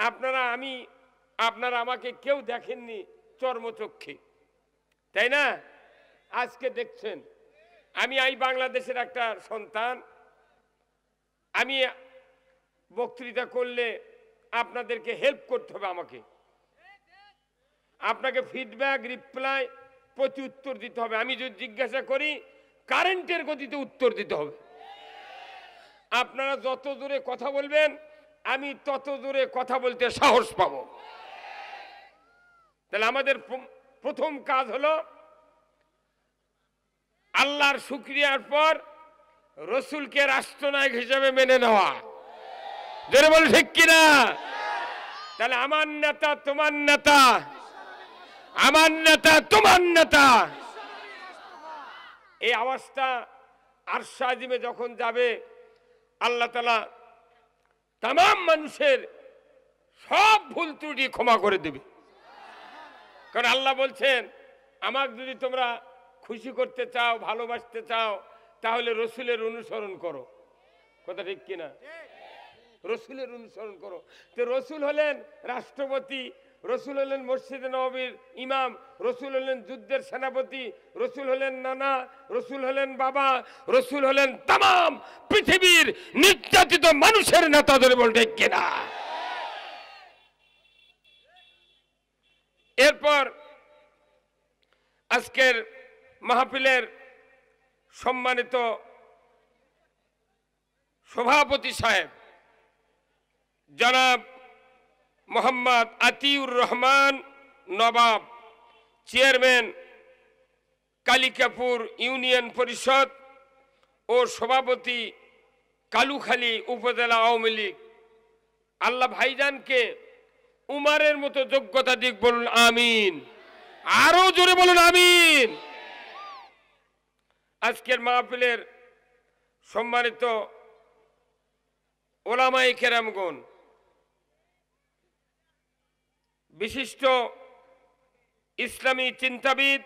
আপনারা আমাকে কেউ দেখেননি চর্মচক্ষে, তাই না? আজকে দেখছেন আমি এই বাংলাদেশের একটা সন্তান। আমি বক্তৃতা করলে আপনাদেরকে হেল্প করতে হবে, আপনাকে ফিডব্যাক, রিপ্লাই, প্রতি উত্তর দিতে হবে। আমি যদি জিজ্ঞাসা করি কারেন্টের গতিতে উত্তর দিতে হবে। আপনারা যত দূরে কথা বলবেন আমি তত দূরে কথা বলতে সাহস পাব। তাহলে আমাদের প্রথম কাজ হলো আল্লাহর শুকরিয়ার পর রসুলকে রাষ্ট্রনায়ক হিসেবে মেনে নেওয়া। জোরে বল ঠিক কিনা? তাহলে আমার নেতা তোমার নেতা, আমার নেতা তোমার নেতা, এই আওয়াজটা আরশ আজিমে যখন যাবে আল্লাহ তাআলা तमाम মানুষের সব ভুল ত্রুটি ক্ষমা করে দেবে। কারণ আল্লাহ বলছেন আমাকে যদি তোমরা খুশি করতে চাও, ভালোবাসতে চাও, তাহলে রসুলের অনুসরণ করো। কথা ঠিক কিনা? রসুলের অনুসরণ করো। তো রসুল হলেন রাষ্ট্রপতি, রসুল হলেন মসজিদে নববীর ইমাম, রসুল হলেন যুদ্ধের সেনাপতি, রসুল হলেন নানা, রসুল হলেন বাবা, রসুল হলেন तमाम পৃথিবীর নির্যাতিত মানুষের নেতা। ধরে বলতে কিনা? এরপর আজকের মাহফিলের সম্মানিত সভাপতি সাহেব জনাব মোহাম্মদ আতিউর রহমান নবাব, চেয়ারম্যান কালিকাপুর ইউনিয়ন পরিষদ ও সভাপতি কালুখালী উপজেলা আওয়ামী লীগ, আল্লাহ ভাইজানকে উমারের মতো যোগ্যতা দিক। বলুন আমিন। আরো জোরে বলুন আমিন। আজকের মাহফিলের সম্মানিত ওলামায়ে কেরামগণ, বিশিষ্ট ইসলামী চিন্তাবিদ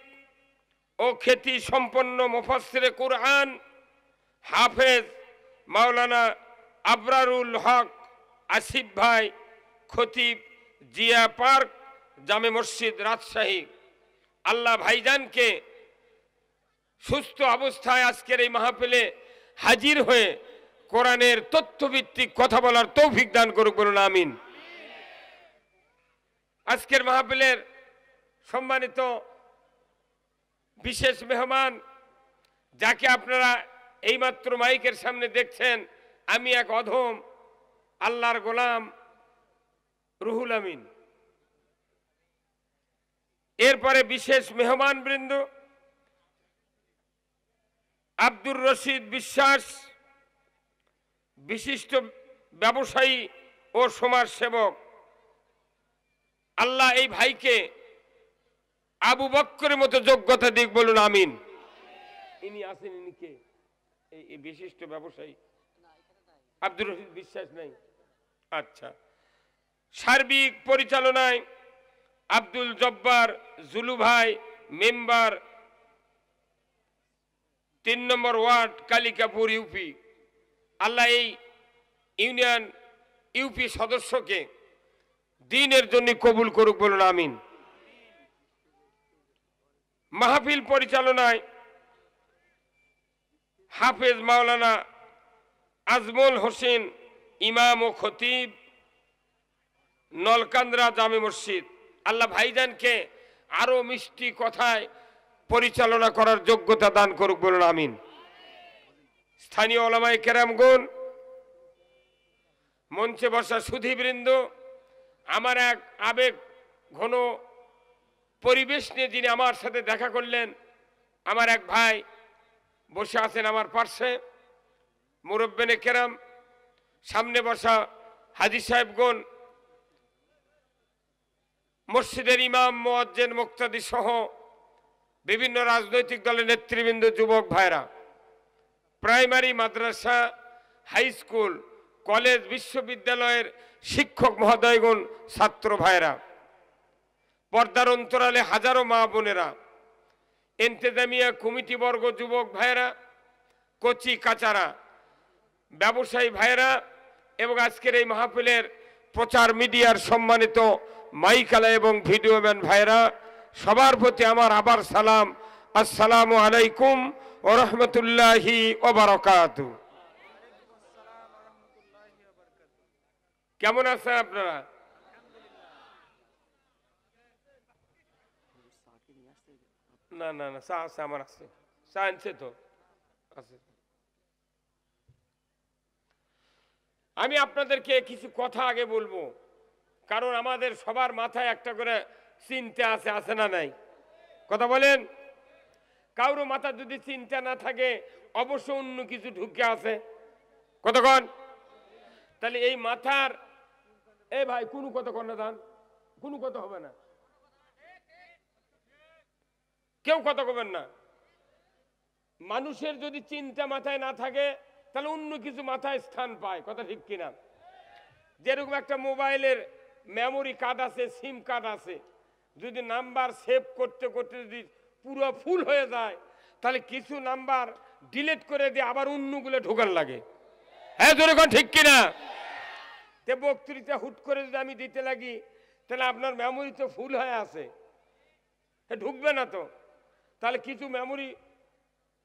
ও খ্যাতি সম্পন্ন মুফাসসিরে কুরআন হাফেজ মাওলানা আবরারুল হক আসিফ ভাই, খতিব জিয়া পার্ক জামে মসজিদ রাজশাহী, আল্লাহ ভাইজানকে সুস্থ অবস্থায় আজকের এই মাহফিলে হাজির হয়ে কোরআনের তথ্যভিত্তিক কথা বলার তৌফিক দান করুক। বলুন আমিন। আজকের মাহফিলের সম্মানিত বিশেষ মেহমান, যাকে আপনারা এইমাত্র মাইকের সামনে দেখছেন, আমি এক অধম আল্লাহর গোলাম রুহুল আমিন। এরপরে বিশেষ মেহমান বৃন্দ আব্দুর রশিদ বিশ্বাস, বিশিষ্ট ব্যবসায়ী ও সমাজসেবক। আল্লাহ এই ভাইকে আবু বকরের মতো যোগ্যতা দিক। বলুন আমিন। ইনি আছেন, ইনি কে? এই বিশিষ্ট ব্যবসায়ী আব্দুর রশিদ বিশ্বাস নাই? আচ্ছা। সার্বিক পরিচালনায় আব্দুল জব্বার জুলু ভাই, মেম্বার 3 নম্বর ওয়ার্ড কালিকাপুর ইউপি। আল্লাহ এই ইউনিয়ন ইউপি সদস্যকে দ্বীনের জন্য কবুল করুক। বলুন আমিন। মাহফিল পরিচালনায় হাফেজ মাওলানা আজমল হোসেন, ইমাম ও খতিব নলকান্দ্রা জামে মসজিদ। আল্লাহ ভাইজানকে আরো মিষ্টি কথায় পরিচালনা করার যোগ্যতা দান করুক। বলুন আমিন। স্থানীয় ওলামায়ে কেরামগণ, মঞ্চে বসা সুধীবৃন্দ, আমার এক আবেগ ঘন পরিবেশ নিয়ে যিনি আমার সাথে দেখা করলেন, আমার এক ভাই বসে আছেন আমার পাশে, মুরব্বিনে কেরাম, সামনে বসা হাজী সাহেবগণ, মসজিদের ইমাম, মুয়াজ্জিন, মুক্তাদি সহ বিভিন্ন রাজনৈতিক দলের নেতৃবৃন্দ, যুবক ভাইরা, প্রাইমারি, মাদ্রাসা, হাই স্কুল, কলেজ, বিশ্ববিদ্যালয়ের শিক্ষক মহোদয়গণ, ছাত্র ভাইরা, পর্দার অন্তরালে হাজারো মা বোনেরা, ইন্তেজামিয়া কমিটি বর্গ, যুবক ভাইরা, কচি কাচারা, ব্যবসায়ী ভাইরা এবং আজকের এই মাহফিলের প্রচার মিডিয়ার সম্মানিত মাইকালা এবং ভিডিওম্যান ভাইরা, সবার প্রতি আমার আবার সালাম। আসসালামু আলাইকুম ওয়া রাহমাতুল্লাহি ওয়া বারাকাতুহু। কেমন আছেন আপনারা? না না না, চা আছে, আমার আছে, চা আনছে তো আছে। আমি আপনাদেরকে কিছু কথা আগে বলবো, কারণ আমাদের সবার মাথায় একটা করে চিন্তা আছে, আছে না নাই? কথা বলেন। কারো মাথা যদি চিন্তা না থাকে অবশ্য অন্য কিছু ঢুকে আছে। কতক্ষণ? তাহলে এই মাথার, এই ভাই কোনো কথা কর না, দান কোনো কথা হবে না, কেউ কথা কবেন না। মানুষের যদি চিন্তা মাথায় না থাকে তাহলে অন্য কিছু মাথায় স্থান পায়। কথা ঠিক কিনা? যেরকম একটা মোবাইলের মেমোরি কার্ড আছে, সিম কার্ড আছে, যদি নাম্বার সেভ করতে করতে যদি পুরো ফুল হয়ে যায় তাহলে কিছু নাম্বার ডিলিট করে দিয়ে আবার অন্যগুলো ঢোকান লাগে। হ্যাঁ যেরকম ঠিক কিনা? তে বক্তৃতা হুট করে যদি আমি দিতে লাগি তাহলে আপনার মেমোরি তো ফুল হয়ে আছে, ঢুকবে না তো। তাহলে কিছু মেমোরি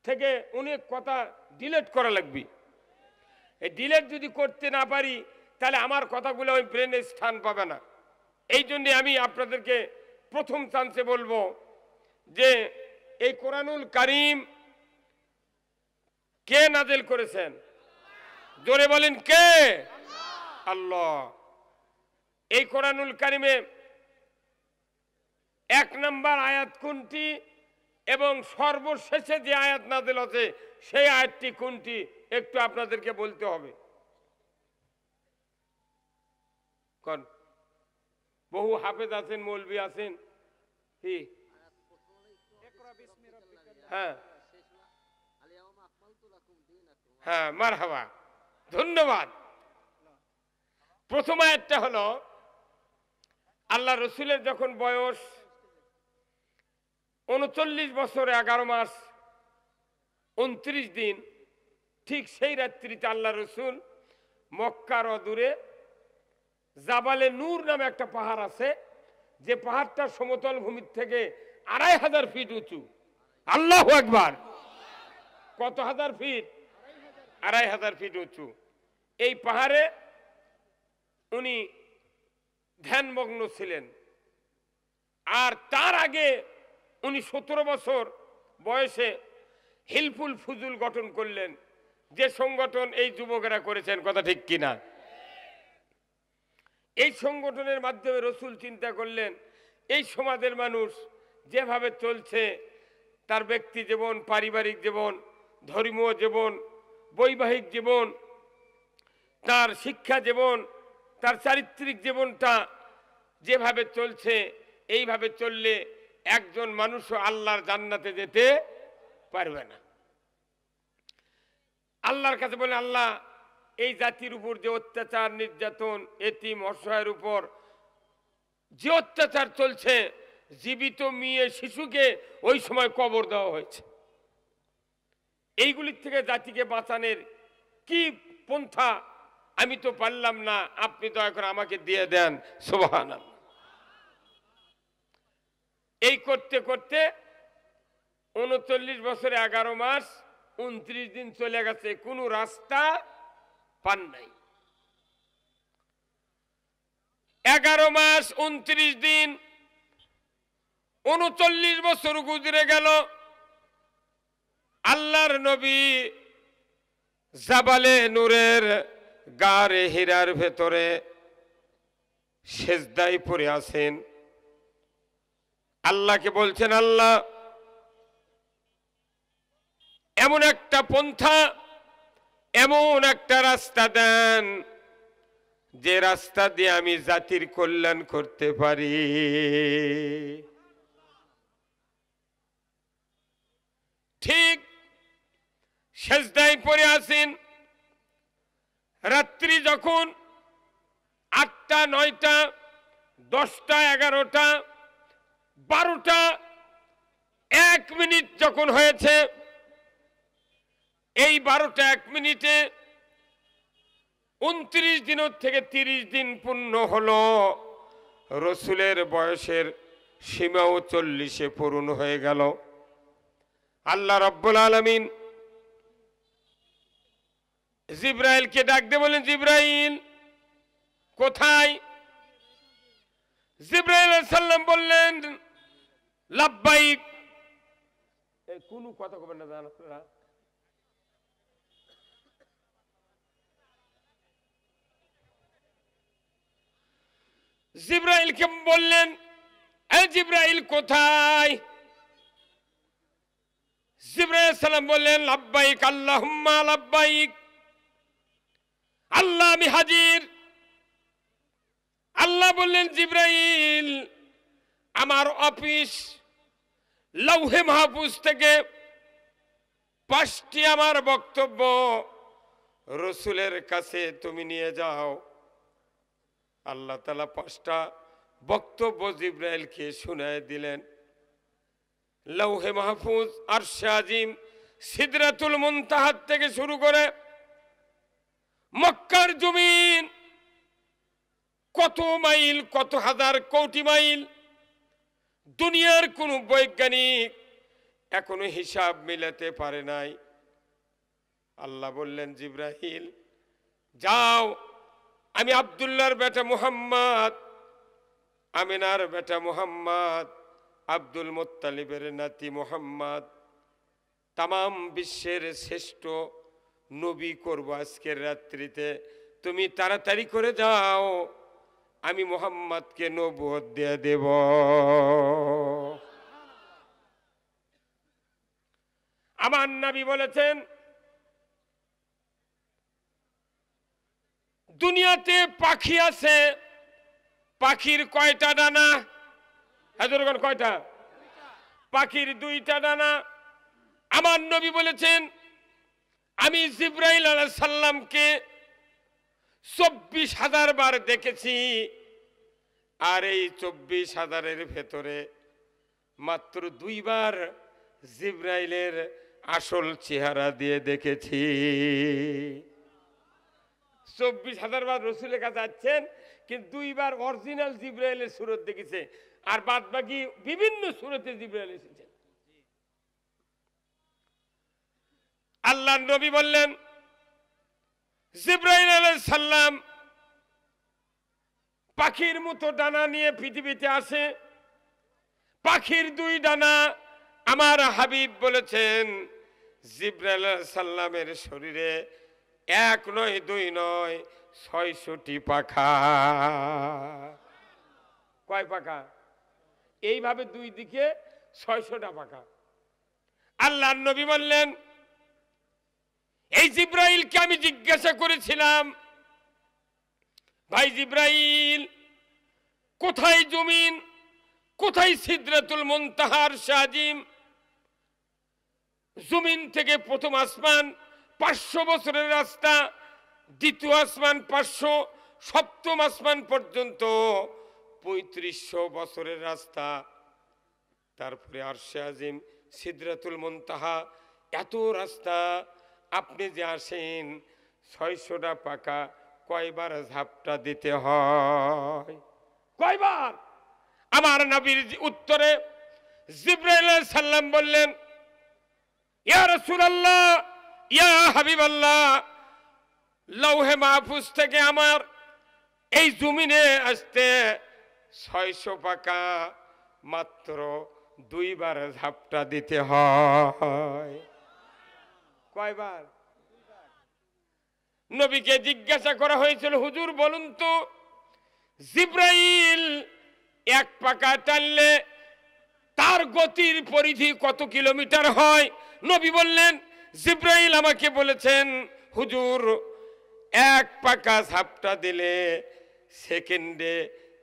থেকে অনেক কথা ডিলিট করা লাগবে। এই ডিলিট যদি করতে না পারি তাহলে আমার কথাগুলো ওই ব্রেনে স্থান পাবে না। এই জন্যে আমি আপনাদেরকে প্রথম চান্সে বলবো যে এই কোরআনুল কারীম কে নাযিল করেছেন? জোরে বলেন কে? আল্লাহ। এই কোরআনুল কারীমে 1 নম্বর আয়াত কোনটি এবং সর্বশেষে যে আয়াত নাযিল হয়েছে সেই আয়াতটি কোনটি একটু আপনাদেরকে বলতে হবে। কোন বহু হাফেজ আছেন, মৌলভী আছেন, কি হ্যাঁ হ্যাঁ, মারহাবা, ধন্যবাদ। প্রথম আয়াতটা হলো আল্লাহ রসুলের যখন বয়স 39 বছর 11 মাস 29 দিন, ঠিক সেই রাত্রিতে আল্লাহ রসুল মক্কার অদূরে জাবালে নূর নামে একটা পাহাড় আছে, যে পাহাড়টা সমতল ভূমির থেকে 2500 ফিট উঁচু। আল্লাহু আকবার। কত হাজার ফিট? 2500 ফিট উঁচু। এই পাহাড়ে উনি ধ্যানমগ্ন ছিলেন। আর তার আগে উনি 17 বছর বয়সে হিলফুল ফুজুল গঠন করলেন, যে সংগঠন এই যুবকেরা করেছেন। কথা ঠিক কিনা? এই সংগঠনের মাধ্যমে রসুল চিন্তা করলেন এই সমাজের মানুষ যেভাবে চলছে, তার ব্যক্তি জীবন, পারিবারিক জীবন, ধর্মীয় জীবন, বৈবাহিক জীবন, তার শিক্ষা জীবন, তার চারিত্রিক জীবনটা যেভাবে চলছে, এইভাবে চললে একজন মানুষও আল্লাহর জান্নাতে যেতে পারবে না। আল্লাহর কাছে বলে, আল্লাহ এই জাতির উপর যে অত্যাচার, নির্যাতন, এতিম অসহায়ের উপর যে অত্যাচার চলছে, জীবিত মেয়ে শিশুকে ওই সময় কবর দেওয়া হয়েছে, এইগুলির থেকে জাতিকে বাঁচানোর কি পন্থা আমি তো পারলাম না, আপনি দয়া করে আমাকে দিয়ে দেন। সুবহানাল্লাহ। এই করতে করতে 39 বছরে 11 মাস 29 দিন চলে গেছে, কোনো রাস্তা পান নাই। 11 মাস 29 দিন 39 বছর গুজরে গেল। আল্লাহর নবী জাবালে নূরের গারে হীরার ভেতরে সেজদায় পড়ে আছেন। আল্লাহকে বলছেন, আল্লাহ এমন একটা পন্থা, এমন একটা রাস্তা দেন যে রাস্তা দিয়ে আমি জাতির কল্যাণ করতে পারি। ঠিক সেজদায় পড়ে আছেন। রাত্রি যখন 8টা, 9টা, 10টা, 11টা, 12টা 1 মিনিট যখন হয়েছে, এই 12টা 1 মিনিটে 29 দিন থেকে 30 দিন পূর্ণ হলো, রসুলের বয়সের সীমাও 40-এ পূরণ হয়ে গেল। আল্লাহ রাব্বুল আলামিন জিব্রাইলকে ডাক দিয়ে বলেন, জিব্রাইল কোথায়? জিব্রাইল আলাইহিস সালাম বললেন, লাব্বাইক। এই কোন কথা কবেন না জানেন আপনারা? জিব্রাইলকে বললেন, এই জিব্রাইল কোথায়? জিব্রাইল আলাইহিস সালাম বললেন, লাব্বাইক আল্লাহুম্মা লাব্বাইক, আল্লাহ আমি হাজির। আল্লাহ বললেন, জিব্রাইল আমার অফিস লৌহে মাহফুজ থেকে 5টি আমার বক্তব্য রসুলের কাছে তুমি নিয়ে যাও। আল্লাহ তাআলা 5টা বক্তব্য জিব্রাইলকে শুনায় দিলেন। লৌহে মাহফুজ, আরশে আজিম, সিদরাতুল মুনতাহা থেকে শুরু করে মক্কার জমিন কত মাইল, কত হাজার কোটি মাইল, দুনিয়ার কোন বৈজ্ঞানিক এখনো হিসাব মিলাতে পারে নাই। আল্লাহ বললেন, জিব্রাইল যাও, আমি আব্দুল্লাহর বেটা মুহাম্মদ, আমিনার বেটা মুহাম্মদ, আব্দুল মুত্তালিবের নাতি মুহাম্মদ, তামাম বিশ্বের শ্রেষ্ঠ নবী করব আজকের রাত্রিতে। তুমি তাড়াতাড়ি করে যাও, আমি মুহাম্মদকে নবুয়ত দিয়ে দেব। আমার নবী বলেছেন, দুনিয়াতে পাখি আছে, পাখির কয়টা ডানা? হাজরগণ কয়টা? পাখির 2টা ডানা। আমার নবী বলেছেন, আমি জিব্রাইল আলাইহিস সালামকে 24,000 বার দেখেছি, আর এই 24,000-এর ভেতরে মাত্র 2 বার জিব্রাইলের আসল চেহারা দিয়ে দেখেছি। 24,000 বার রসুলের কাছে যাচ্ছেন, কিন্তু 2 বার অরিজিনাল জিব্রাইলের সুরত দেখেছে, আর বাদ বাকি বিভিন্ন সুরতে জিব্রাইল এসেছেন। আল্লাহর নবী বললেন, জিব্রাইল আলাইহিস সালাম পাখির মতো ডানা নিয়ে পৃথিবীতে আসে। পাখির 2 ডানা। আমার হাবিব বলেছেন, জিব্রাইল আলাইহিস সালামের শরীরে 1 নয় 2 নয় 600টি পাখা। কয় পাখা? এইভাবে 2 দিকে 600টা পাখা। আল্লাহর নবী বললেন, এই জিব্রাইলকে আমি জিজ্ঞাসা করেছিলাম, ভাই জিব্রাইল কোথায় জমিন, কোথায় সিদরাতুল মুনতাহা, আরশে আজিম? জমিন থেকে প্রথম আসমান 500 বছরের রাস্তা, দ্বিতীয় আসমান 500, সপ্তম আসমান পর্যন্ত 3500 বছরের রাস্তা, তারপরে আরশে আজিম, সিদরাতুল মুনতাহা, এত রাস্তা। আপনি যে আসেন 600টা পাকা, কয়বার ঝাপটা দিতে হয়? কয়বার? আমার নবীর উত্তরে জিব্রাইল আলাইহিস সালাম বললেন, ইয়া রাসূলুল্লাহ, ইয়া হাবিবাল্লাহ, লৌহে মাহফুজ থেকে আমার এই জমিনে আসতে 600 পাকা মাত্র 2 বার ঝাপটা দিতে হয়। কয়বার? নবীকে জিজ্ঞাসা করা হয়েছিল, হুজুর বলুন তো, জিব্রাইল 1 পাকা টানলে তার গতির পরিধি কত কিলোমিটার হয়? নবী বললেন, জিব্রাইল আমাকে বলেছেন, হুজুর 1 পাকা ঝাপটা দিলে সেকেন্ডে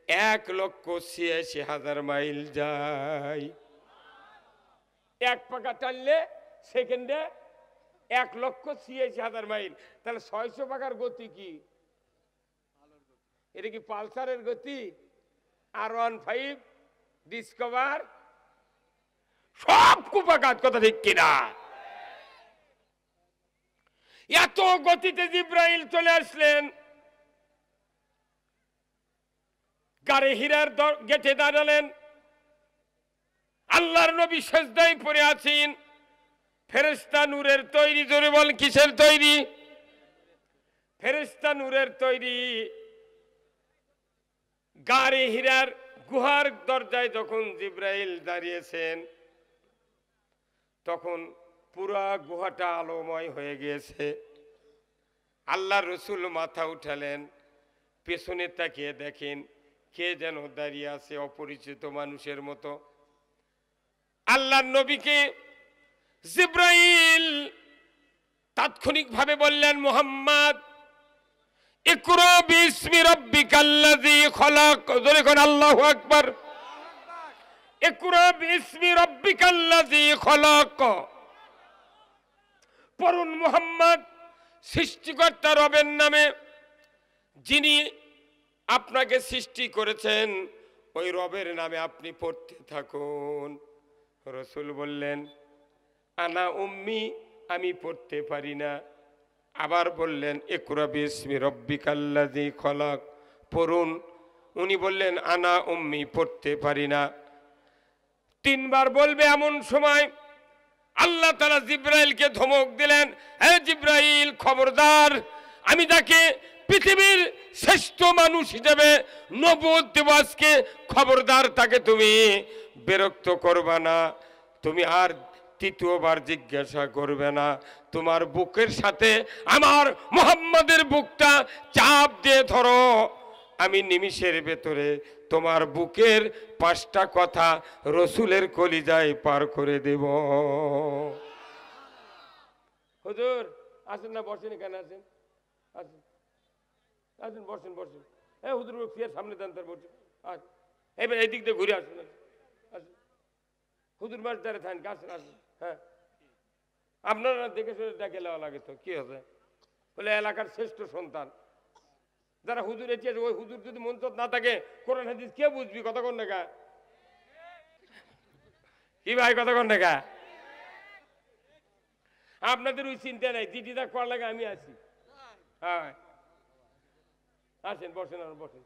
1,86,000 মাইল যায়। 1 পাকা টানলে সেকেন্ডে 1,86,000 মাইল। তাহলে 600 পাকার গতি কি? এটা কি পালসারের গতি? R15 ডিসকভার সব কুপাকাত, কথা ঠিক কিনা? এত গতিতে জিব্রাইল চলে আসলেন গারে হীরার গেটে দাঁড়ালেন। আল্লাহর নবী সেজদায় পড়ে আছেন। ফেরেশতা নূরের তৈরি, জোরে বল কিসের তৈরি? ফেরেশতা নূরের তৈরি। গারে হীরার গুহার দরজায় যখন জিব্রাইল দাঁড়িয়েছেন, তখন পুরা গুহাটা আলোময় হয়ে গিয়েছে। আল্লাহর রাসূল মাথা উঠালেন, পেছনে তাকিয়ে দেখেন কে যেন দাঁড়িয়ে আছে অপরিচিত মানুষের মতো। আল্লাহর নবীকে জিব্রাইল তাৎক্ষণিকভাবে বললেন, মুহাম্মদ ইকরা বিসমি রাব্বিকাল্লাযী খলাক। জোরে কোন আল্লাহু আকবার। ইকরা বিসমি রাব্বিকাল্লাযী খলাক। পড়ুন মুহাম্মদ, সৃষ্টিকর্তা রবের নামে, যিনি আপনাকে সৃষ্টি করেছেন, ওই রবের নামে আপনি পড়তে থাকুন। রাসূল বললেন, আনা উম্মি, আমি পড়তে পারি না। আবার বললেন, ইকরা বিসমি রাব্বিকাল্লাযী খলাক, পড়ুন। উনি বললেন, আনা উম্মি, পড়তে পারি না। তিনবার বলবে, এমন সময় আল্লাহ তাআলা জিব্রাইলকে ধমক দিলেন, হে জিব্রাইল, খবরদার, আমি তাকে পৃথিবীর শ্রেষ্ঠ মানুষ হিসেবে নবুয়ত দেব আজকে, খবরদার তাকে তুমি বিরক্ত করবে না, তুমি আর তৃতীয়বার জিজ্ঞাসা করবে না। তোমার বুকের সাথে আমার মুহাম্মাদের বুকটা চাপ দিয়ে ধরো, আমি নিমিষের ভেতরে তোমার বুকের 5টা কথা রসুলের কলিজায় পার করে দেব। হুজুর আসেন না, বসেন, এখানে আসেন, আসেন আসেন, বসেন বসেন। হ্যাঁ হুজুর ফিরে সামনে দেন, তার বসেন। এবার এই দিক দিয়ে ঘুরে আসুন, আসুন। হুজুর মাস দাঁড়িয়ে থাকেন, আসেন আসেন। হ্যাঁ, আপনারা দেখে শুনে ডেকে নেওয়া লাগে তো, কি হবে? বলে এলাকার শ্রেষ্ঠ সন্তান যারা হুজুর এটি আছে, ওই হুজুর যদি মঞ্চত না থাকে, কোরআন হাদিস কে বুঝবি? কথা কন না, কি ভাই, কথা কন না। আপনাদের ওই চিন্তা নাই, দিদিটা করার লাগে আমি আছি। হ্যাঁ আসেন, বসেন, আর বসেন।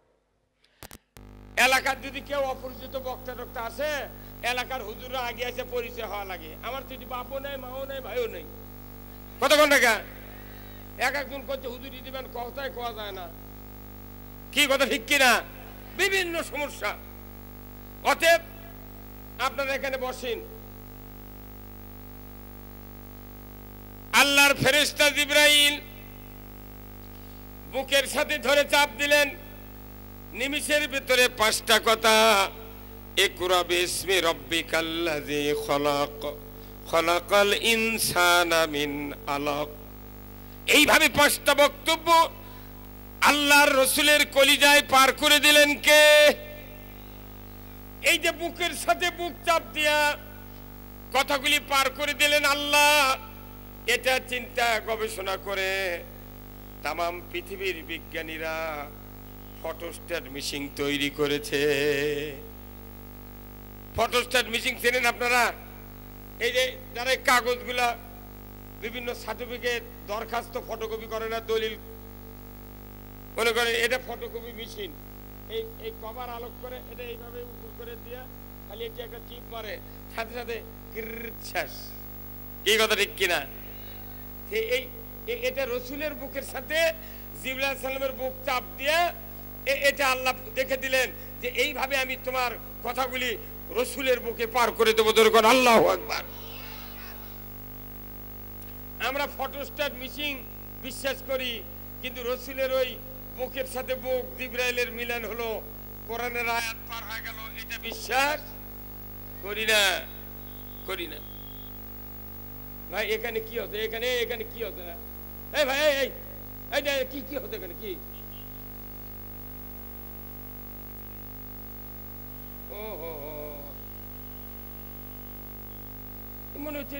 এলাকার যদি কেউ অপরিচিত বক্তা টক্তা আসে, এলাকার হুজুররা আগে এসে পরিচয় হওয়া লাগে। আমার তো বাপও নেই, মাও নেই, ভাইও নেই। কথা কন না। এক একজন করছে হুজুরি দিবেন, কথায় কোয়া যায় না, কি কথা ঠিক কিনা? বিভিন্ন সমস্যা। অতএব আপনারা এখানে বসেন। আল্লাহর ফেরেশতা জিবরাইল বুকের সাথে ধরে চাপ দিলেন, নিমিষের ভিতরে 5টা কথা, ইকরা বিসমি রাব্বিকাল্লাযী খলাক, খলাকাল ইনসানা মিন আলাক। এইভাবে 5টা বক্তব্য আল্লাহর রসুলের কলিজায় পার করে দিলেন কে? এই যে বুকের সাথে বুক চাপ দিয়া কথাগুলি পার করে দিলেন আল্লাহ, এটা চিন্তা গবেষণা করে তামাম পৃথিবীর বিজ্ঞানীরা ফটোস্ট্যাট মেশিন তৈরি করেছে। ফটোস্ট্যাট মেশিন চেনেন আপনারা? এই যে যারা কাগজগুলা বিভিন্ন সার্টিফিকেট, দরখাস্ত ফটোকপি করে না, দলিল, মনে করেন এটা ফটোকপি মেশিন। এই কভার আলোক করে এটা এইভাবে উপর করে দিয়া খালি এটি একটা টিপ মারে, সাথে সাথে শেষ। কি কথা ঠিক কিনা? এটা রসুলের বুকের সাথে জিবরাইল আলাইহিস সালামের বুক চাপ দিয়া এটা আল্লাহ দেখে দিলেন যে এইভাবে আমি তোমার কথাগুলি রসুলের বুকে পার করে দেবো। ধরে আল্লাহু আকবার। আমরা ফটোস্ট্যাট মেশিন বিশ্বাস করি, কিন্তু রসুলের ওই বুকের সাথে বুক জিবরাইলের মিলন হলো, কোরআনের আয়াত পার হয়ে গেল, এটা বিশ্বাস করি না, করি না। ভাই এখানে কি হতো? এখানে কি হতো? এই ভাই এই কি হতো এখানে? কি মনে হচ্ছে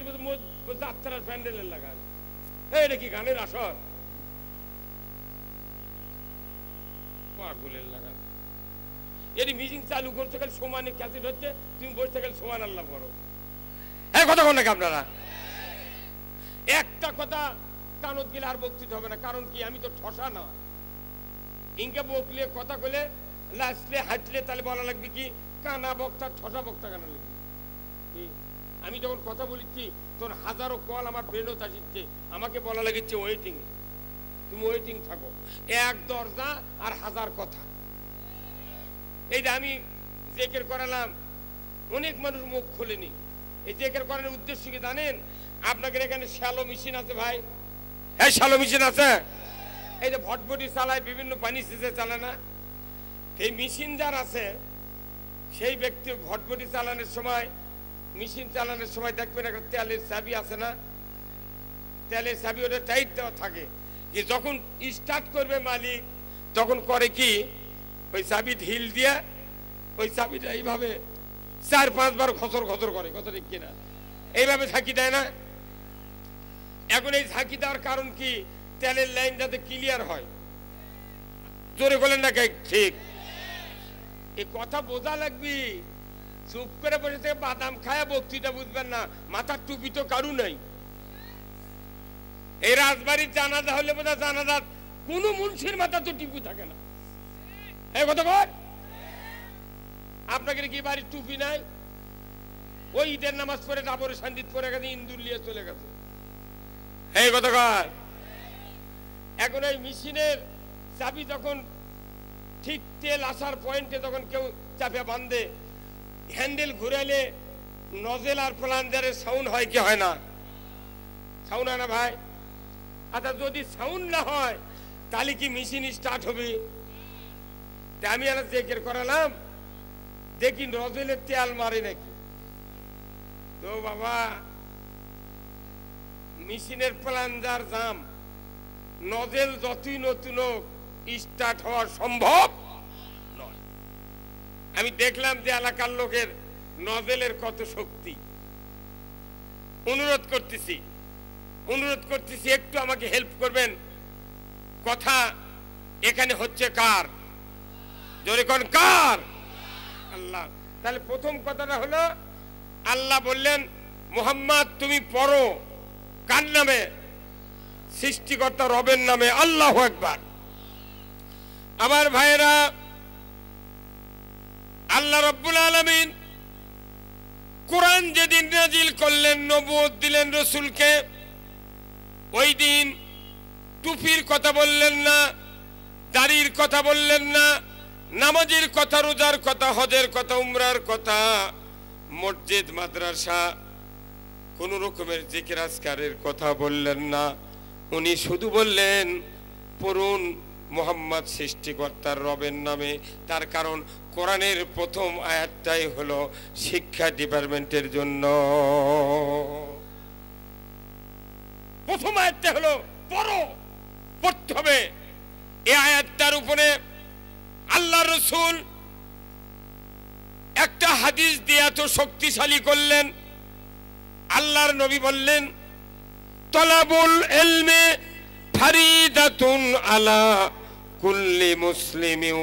যাত্রার প্যান্ডেলের লাগান। এটা কি গানের আসর? পাগলের লাগান। এটি মিটিং চালু করছে, খালি সমানে ক্যাসেট হচ্ছে, তুমি বসে খালি সমান আল্লাহ করো। হ্যাঁ কথা বল নাকি আপনারা? একটা কথা কানত গেলে আর বক্তৃতা হবে না। কারণ কি? আমি তো ঠসা না, ইনকে বকলে কথা কলে লাস্টে হাঁটলে তাহলে বলা লাগবে কি কানা বক্তা ঠসা বক্তা কানা লাগবে। আমি যখন কথা বলিচ্ছি তখন হাজারো কল আমার ব্রেনও আসছে, আমাকে বলা লাগিচ্ছে ওয়েটিং, তুমি ওয়েটিং থাকো, এক দরজা আর হাজার কথা। এই যে আমি জেকের করালাম, অনেক মানুষ মুখ খোলেনি। এই জেকের করানোর উদ্দেশ্য কি জানেন? আপনাদের এখানে শ্যালো মেশিন আছে ভাই, হ্যাঁ শ্যালো মেশিন আছে, এই যে ভটভটি চালায়, বিভিন্ন পানি সেচে চালায় না, এই মেশিন যার আছে সেই ব্যক্তি ভটভটি চালানোর সময়, মেশিন চালানোর সময় দেখবেন একটা তেলের চাবি আছে না, তেলের চাবি ওটা টাইট দেওয়া থাকে, যে যখন স্টার্ট করবে মালিক তখন করে কি ওই চাবি ঢিল দিয়ে ওই চাবিটা এইভাবে 4-5 বার খসর খসর করে, কথা ঠিক কিনা? এইভাবে ঝাঁকি দেয় না? এখন এই ঝাঁকি দেওয়ার কারণ কি? তেলের লাইন যাতে ক্লিয়ার হয়। জোরে বলেন না ঠিক? এই কথা বোঝা লাগবে। চুপ করে বসে থেকে বাদাম খায়া বক্তৃতা বুঝবেন না, মাথার টুপি তো কারু নাই। এই রাজবাড়ির জানাজা হলে বোধ হয় জানাজা কোন মুন্সির মাথা তো টুপি থাকে না। এই কথা বল, আপনাকে কি বাড়ির টুপি নাই? ওই ঈদের নামাজ পড়ে ডাবরে শান্তিত পড়ে গেছে, ইন্দুর নিয়ে চলে গেছে। এই কথা কর। এখন ওই মেশিনের চাবি যখন ঠিক তেল আসার পয়েন্টে যখন কেউ চাপে বাঁধে, হ্যান্ডেল ঘুরাইলে নজেল আর প্লাঞ্জারের সাউন্ড হয় কি হয় না? সাউন্ড হয় না ভাই? আচ্ছা যদি সাউন্ড না হয় তাহলে কি মেশিন স্টার্ট হবে? আমি আর জেকের করালাম, দেখি নজেলের তেল মারে নাকি। তো বাবা মেশিনের প্লাঞ্জার জাম, নজেল যতই নতুন হোক স্টার্ট হওয়া সম্ভব নয়। আমি দেখলাম যে এলাকার লোকের নজেলের কত শক্তি। অনুরোধ করতেছি একটু আমাকে হেল্প করবেন। কথা এখানে হচ্ছে কার? জোরে কোন কার? আল্লাহ। তাহলে প্রথম কথাটা হলো আল্লাহ বললেন মুহাম্মদ তুমি পড়ো কার নামে? সৃষ্টিকর্তা রবের নামে। আল্লাহু আকবার। আমার ভাইরা, আল্লাহ রাব্বুল আলামিন কোরআন যেদিন নাজিল করলেন, নবুয়ত দিলেন রাসূলকে, ওই দিন টুপির কথা বললেন না, দাড়ির কথা বললেন না, নামাজের কথা, রোজার কথা, হজের কথা, উমরার কথা, মসজিদ মাদ্রাসা, কোন রকমের জিকির আজকারের কথা বললেন না। উনি শুধু বললেন পড়ুন মুহাম্মদ সৃষ্টিকর্তার রবের নামে। তার কারণ কোরআনের প্রথম আয়াতটাই হলো শিক্ষা ডিপার্টমেন্টের জন্য। প্রথম আয়াতটা হলো পড়ো, পড়তে হবে। এই আয়াতটার উপরে আল্লাহ রাসূল একটা হাদিস দিয়ে এত শক্তিশালী করলেন। আল্লাহর নবী বললেন তলাবুল ইলমি ফারিদাতুন আলা কুল্লি মুসলিমিন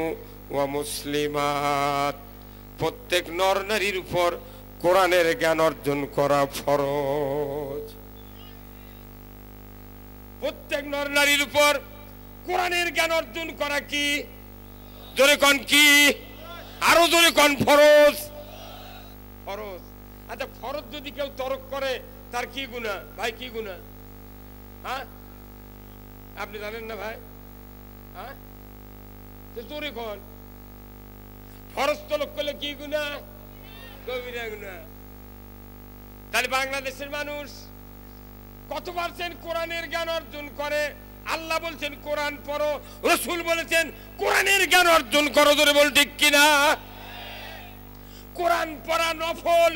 ওয়া মুসলিমাত। প্রত্যেক নর নারীর উপর কোরআনের জ্ঞান অর্জন করা ফরজ। প্রত্যেক নর নারীর উপর কোরআনের জ্ঞান অর্জন করা কি? জোরে কোন কি? আরো জোরে কোন ফরজ। ফরজ। আচ্ছা ফরজ যদি কেউ তরক করে তার কি গুনাহ? ভাই কি গুনাহ? হ্যাঁ আপনি জানেন না ভাই? হ্যাঁ জোরে কোন। ফরজ তরক করলে কি গুনাহ? কবিরা গুনাহ। তাহলে বাংলাদেশের মানুষ কত পারছেন কোরআনের জ্ঞান অর্জন করে? আল্লাহ বলছেন কোরআন পড়ো, রাসূল বলেছেন কোরআনের জ্ঞান অর্জন করো। জোরে বল ঠিক কিনা? কোরআন পড়া নফল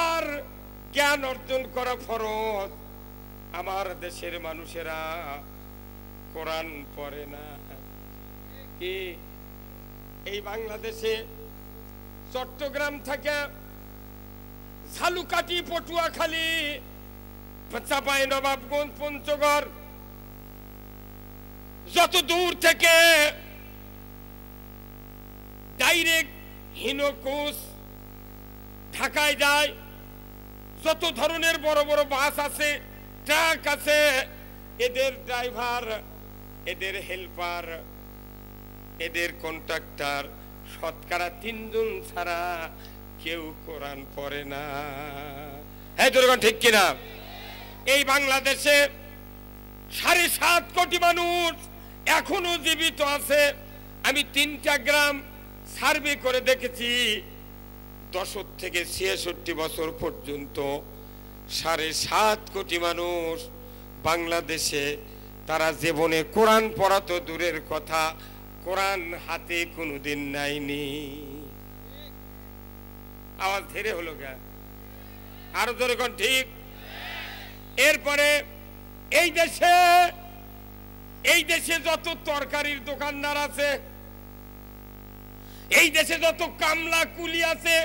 আর জ্ঞান অর্জন করা ফরজ। আমার দেশের মানুষেরা কোরআন পড়ে না। কি এই বাংলাদেশে চট্টগ্রাম থেকে ঝালুকাঠি, পটুয়াখালী, চাঁপাইনবাবগঞ্জ, পঞ্চগড়, যত দূর থেকে ডাইরেক্ট হিনোকুচ ঢাকায় যায়, যত ধরনের বড় বড় বাস আছে, ট্রাক আছে, এদের ড্রাইভার, এদের হেল্পার, এদের কন্ট্রাক্টর শতকরা 3 জন ছাড়া কেউ কোরআন পড়ে না। হ্যাঁ জনগণ ঠিক কিনা? এই বাংলাদেশে 7.5 কোটি মানুষ এখনো জীবিত আছে। আমি 3টা গ্রাম সার্ভে করে দেখেছি, 10 থেকে 66 বছর পর্যন্ত 7.5 কোটি মানুষ বাংলাদেশে তারা জীবনে কোরআন পড়া তো দূরের কথা, কোরআন হাতে কোনোদিন নাইনি। আওয়াজ ধীরে হলো গা, আরো জোরে কোন ঠিক? এরপরে এই দেশে যত তরকারির দোকানদার আছে, এই দেশে যত কামলা কুলি আছে,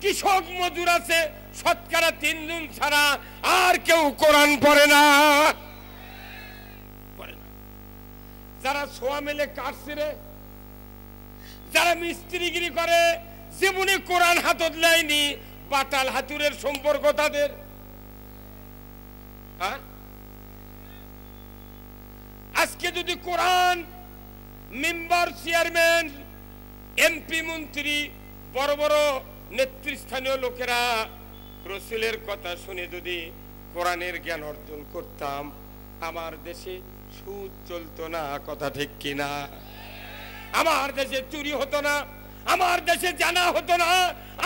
কৃষক মজুর আছে, শতকরা 3 জন ছাড়া আর কেউ কোরআন পড়ে না। যারা সোয়া মেলে কাঠ ছিঁড়ে, যারা মিস্ত্রিগিরি করে, জীবনে কোরআন হাতত লাইনি, বাটাল হাতুরের সম্পর্ক তাদের। আজকে যদি কোরআন মেম্বার, চেয়ারম্যান, এমপি, মন্ত্রী, বড় বড় নেতৃস্থানীয় লোকেরা রাসূলের কথা শুনে যদি কোরআনের জ্ঞান অর্জন করতাম, আমার দেশে সুদ চলতো না। কথা ঠিক কিনা? আমার দেশে চুরি হতো না, আমার দেশে জানা হতো না,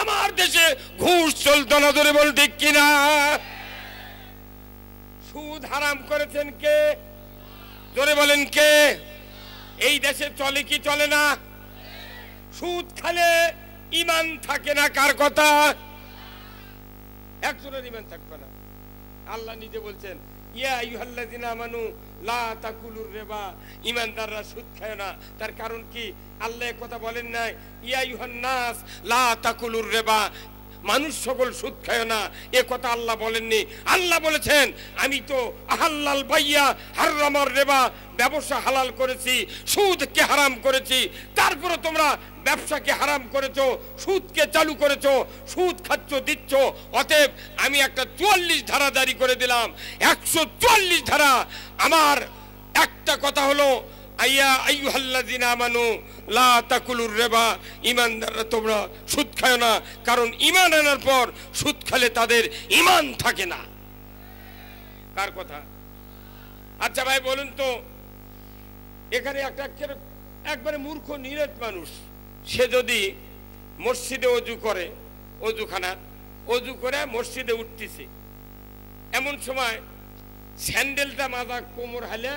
আমার দেশে ঘুষ চলতো না। ধরে বল ঠিক কিনা? সুদ হারাম করেছেন কে? জোরে বলেন কে? এই দেশে চলে কি চলে না? সুদ খালে ঈমান থাকে না। কার কথা? একজনের ঈমান থাকবে না। আল্লাহ নিজে বলছেন, ইয়া আইয়ুহাল্লাযিনা আমানু লা তাকুলুর রিবা, ঈমানদাররা সুদ খায় না। তার কারণ কি? আল্লাহ কথা বলেন নাই ইয়া আইয়ুহান নাস লা তাকুলুর রিবা, মানুষ সকল সুদ খায় না, এ কথা আল্লাহ বলেননি। আল্লাহ বলেছেন আমি তো আহাল্লাল বাইয়া হারামার রিবা, ব্যবসা হালাল করেছি, সুদকে হারাম করেছি। তারপরে তোমরা ব্যবসাকে হারাম করেছো, সুদকে চালু করেছো, সুদ খাচ্ছ, দিচ্ছ। অতএব আমি একটা 44 ধারা জারি করে দিলাম, 144 ধারা। আমার একটা কথা হলো আইয়া আইয়ুহাল্লাযিনা আমানু লা তাকুলুর রিবা, ঈমানদাররা তোমরা সুদ খায় না। কারণ ঈমান আনার পর সুদ খেলে তাদের ঈমান থাকে না। কার কথা? আচ্ছা ভাই বলুন তো, এখানে একটা একবারে মূর্খ নিরেট মানুষ, সে যদি মসজিদে অজু করে, অজু করে মসজিদে উঠতেছে, এমন সময় স্যান্ডেলটা মাজা কোমর হালে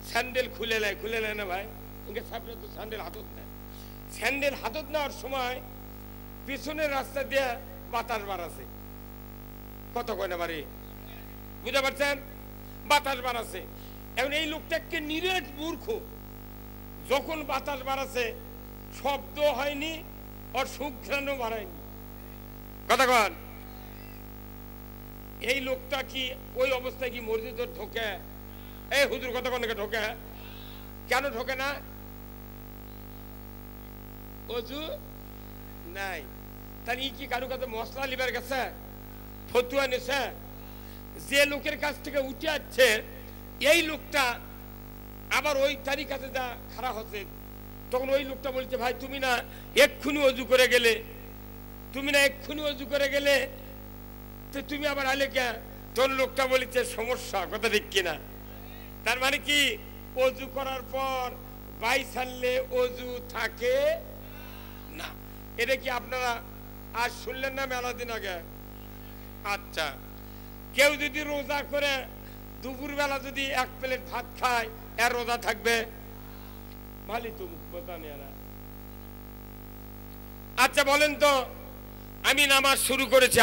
স্যান্ডেল খুলে নেয় না ভাই, সামনে তো স্যান্ডেল হাতত নেয়। স্যান্ডেল হাতত নেওয়ার সময় পিছনের রাস্তা দিয়ে বাতাস বাড়াছে। কত কয় না বাড়ি, বুঝতে পারছেন? বাতাস বাড়াছে। এখন এই লোকটাকে নিরেট মূর্খ, যখন বাতাস বাড়াছে শব্দ হয়নি, আর সুঘ্রাণও বাড়ায়নি। কথা কন, এই লোকটা কি ওই অবস্থায় কি মসজিদে ঢোকে? এই হুজুর কথা কোন ঢোকে? কেন ঢোকে না? অজু নাই। তার ই কি কারো কাছে মশলা লিবার গেছে, ফতুয়া নিছে? যে লোকের কাছ থেকে উঠে আসছে এই লোকটা আবার ওই তারই কাছে যা খারাপ হচ্ছে, তখন ওই লোকটা বলছে ভাই তুমি না এক্ষুনি অজু করে গেলে, তো তুমি আবার আলে কে? তোর লোকটা বলেছে সমস্যা। কথা ঠিক কিনা? তার মানে কি, অজু করার পর বাই ছাড়লে অজু থাকে না। এটা কি আপনারা আজ শুনলেন না মেলা দিন আগে? আচ্ছা, কেউ যদি রোজা করে দুপুর বেলা যদি 1 প্লেট ভাত খায়, এর রোজা থাকবে? ভালোই তো মুখ কথা নেই না। আচ্ছা বলেন তো, আমি নামাজ শুরু করেছি,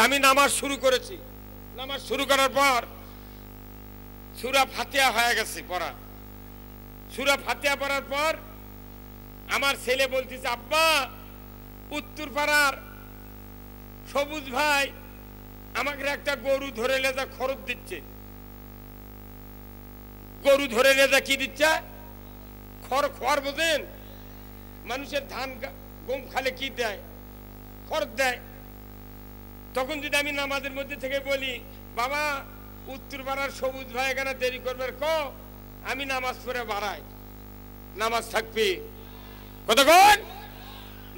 নামাজ শুরু করার পর সূরা ফাতিহা হয়ে গেছে পড়া। সূরা ফাতিহা পড়ার পর আমার ছেলে বলতেছে আব্বা, উত্তর পাড়ার সবুজ ভাই আমাকে একটা গরু ধরে লেজা খরচ দিচ্ছে। গরু ধরে লেজা কি দিচ্ছে? খড় বোঝেন? মানুষের ধান গম খালে কি দেয়? খড় দেয়। তখন যদি আমি নামাজের মধ্যে থেকে বলি বাবা উত্তর পাড়ার সবুজ ভাই এখানে দেরি করবে, আমি নামাজ পড়ে বাড়াই, নামাজ থাকবে? কতক্ষণ